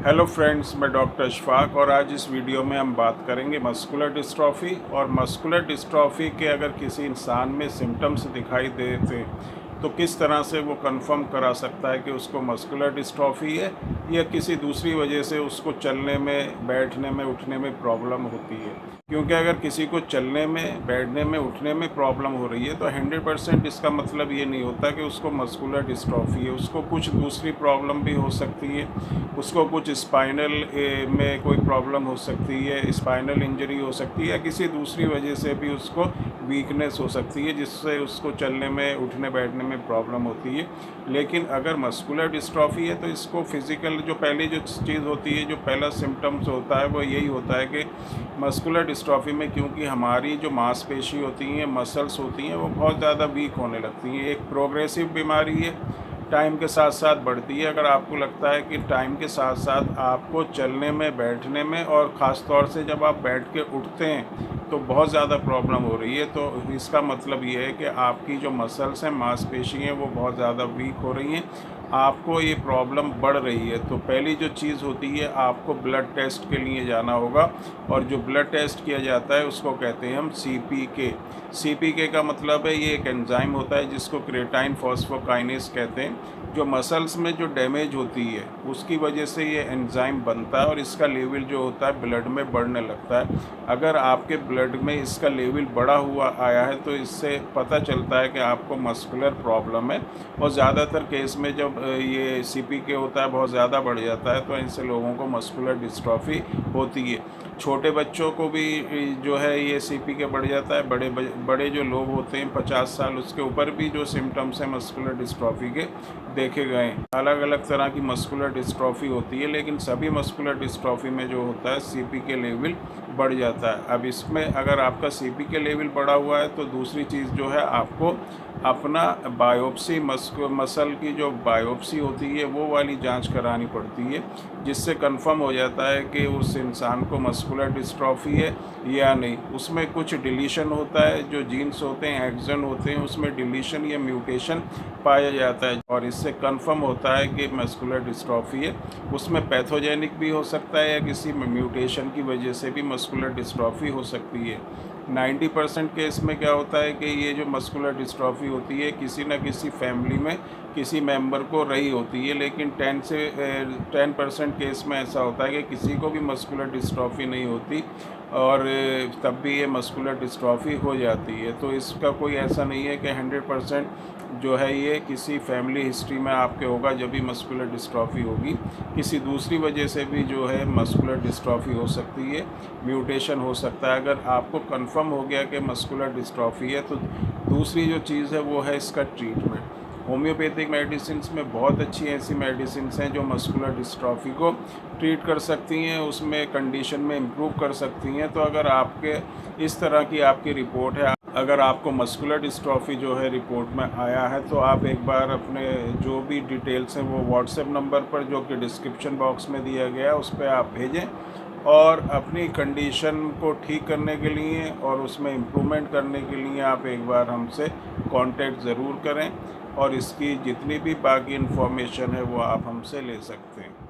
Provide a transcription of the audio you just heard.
Hello friends, मैं doctor Ashfaq और आज इस वीडियो में हम बात करेंगे मस्कुलर डिस्ट्रॉफी। और मस्कुलर डिस्ट्रॉफी के अगर किसी इंसान में सिम्टम्स दिखाई देते तो किस तरह से वो कंफर्म करा सकता है कि उसको मस्कुलर डिस्ट्रॉफी है या किसी दूसरी वजह से उसको चलने में, बैठने में, उठने में प्रॉब्लम होती है। क्योंकि अगर किसी को चलने में, बैठने में, उठने में प्रॉब्लम हो रही है तो 100% इसका मतलब ये नहीं होता कि उसको मस्कुलर डिस्ट्रॉफी है। उसको कुछ दूसरी प्रॉब्लम भी हो सकती है, उसको कुछ स्पाइनल में कोई प्रॉब्लम हो सकती है, स्पाइनल इंजरी हो सकती है या किसी दूसरी वजह से भी उसको वीकनेस हो सकती है जिससे उसको चलने में, उठने बैठने में प्रॉब्लम होती है। लेकिन अगर मस्कुलर डिस्ट्रॉफी है तो इसको फिज़िकल जो पहली जो चीज़ होती है, जो पहला सिम्टम्स होता है वो यही होता है कि मस्कुलर डिस्ट्रॉफी में क्योंकि हमारी जो मांसपेशी होती हैं, मसल्स होती हैं, वो बहुत ज़्यादा वीक होने लगती हैं। एक प्रोग्रेसिव बीमारी है, टाइम के साथ साथ बढ़ती है। अगर आपको लगता है कि टाइम के साथ साथ आपको चलने में, बैठने में और ख़ास तौर से जब आप बैठ के उठते हैं तो बहुत ज़्यादा प्रॉब्लम हो रही है, तो इसका मतलब ये है कि आपकी जो मसल्स हैं, मांसपेशी हैं, वो बहुत ज़्यादा वीक हो रही हैं, आपको ये प्रॉब्लम बढ़ रही है। तो पहली जो चीज़ होती है, आपको ब्लड टेस्ट के लिए जाना होगा। और जो ब्लड टेस्ट किया जाता है उसको कहते हैं हम CPK। CPK का मतलब है, ये एक एंजाइम होता है जिसको क्रेटाइन फॉस्फोकाइनेस कहते हैं। जो मसल्स में जो डैमेज होती है उसकी वजह से ये एंजाइम बनता है और इसका लेवल जो होता है ब्लड में बढ़ने लगता है। अगर आपके ब्लड में इसका लेवल बढ़ा हुआ आया है तो इससे पता चलता है कि आपको मस्कुलर प्रॉब्लम है। और ज़्यादातर केस में जब ये CPK होता है, बहुत ज़्यादा बढ़ जाता है, तो ऐसे लोगों को मस्कुलर डिस्ट्रॉफी होती है। छोटे बच्चों को भी जो है ये CPK बढ़ जाता है। बड़े जो लोग होते हैं 50 साल, उसके ऊपर भी जो सिम्टम्स हैं मस्कुलर डिस्ट्रॉफी के देखे गए हैं। अलग अलग तरह की मस्कुलर डिस्ट्रॉफी होती है, लेकिन सभी मस्कुलर डिस्ट्रॉफी में जो होता है CPK लेवल बढ़ जाता है। अब इसमें अगर आपका CPK लेवल बढ़ा हुआ है तो दूसरी चीज़ जो है, आपको अपना बायोप्सी, मसल की जो बायोप्सी होती है वो वाली जांच करानी पड़ती है, जिससे कंफर्म हो जाता है कि उस इंसान को मस्कुलर डिस्ट्रॉफी है या नहीं। उसमें कुछ डिलीशन होता है, जो जीन्स होते हैं, एक्सन होते हैं, उसमें डिलीशन या म्यूटेशन पाया जाता है और इससे कंफर्म होता है कि मस्कुलर डिस्ट्रॉफी है। उसमें पैथोजेनिक भी हो सकता है या किसी म्यूटेशन की वजह से भी मस्कुलर डिस्ट्रॉफी हो सकती है। 90% केस में क्या होता है कि ये जो मस्कुलर डिस्ट्रॉफी होती है किसी न किसी फैमिली में किसी मेंबर को रही होती है, लेकिन 10% केस में ऐसा होता है कि किसी को भी मस्कुलर डिस्ट्रॉफी नहीं होती और तब भी ये मस्कुलर डिस्ट्रॉफी हो जाती है। तो इसका कोई ऐसा नहीं है कि 100% जो है ये किसी फैमिली हिस्ट्री में आपके होगा जब भी मस्कुलर डिस्ट्रॉफी होगी। किसी दूसरी वजह से भी जो है मस्कुलर डिस्ट्रॉफी हो सकती है, म्यूटेशन हो सकता है। अगर आपको कंफर्म हो गया कि मस्कुलर डिस्ट्रॉफी है तो दूसरी जो चीज़ है वो है इसका ट्रीटमेंट। होम्योपैथिक मेडिसिन में बहुत अच्छी ऐसी मेडिसिन हैं जो मस्कुलर डिस्ट्रॉफी को ट्रीट कर सकती हैं, उसमें कंडीशन में इम्प्रूव कर सकती हैं। तो अगर आपके इस तरह की आपकी रिपोर्ट है, अगर आपको मस्कुलर डिस्ट्रॉफी जो है रिपोर्ट में आया है, तो आप एक बार अपने जो भी डिटेल्स हैं वो व्हाट्सएप नंबर पर, जो कि डिस्क्रिप्शन बॉक्स में दिया गया है, उस पर आप भेजें और अपनी कंडीशन को ठीक करने के लिए और उसमें इम्प्रूवमेंट करने के लिए आप एक बार हमसे कांटेक्ट ज़रूर करें और इसकी जितनी भी बाकी इन्फॉर्मेशन है वो आप हमसे ले सकते हैं।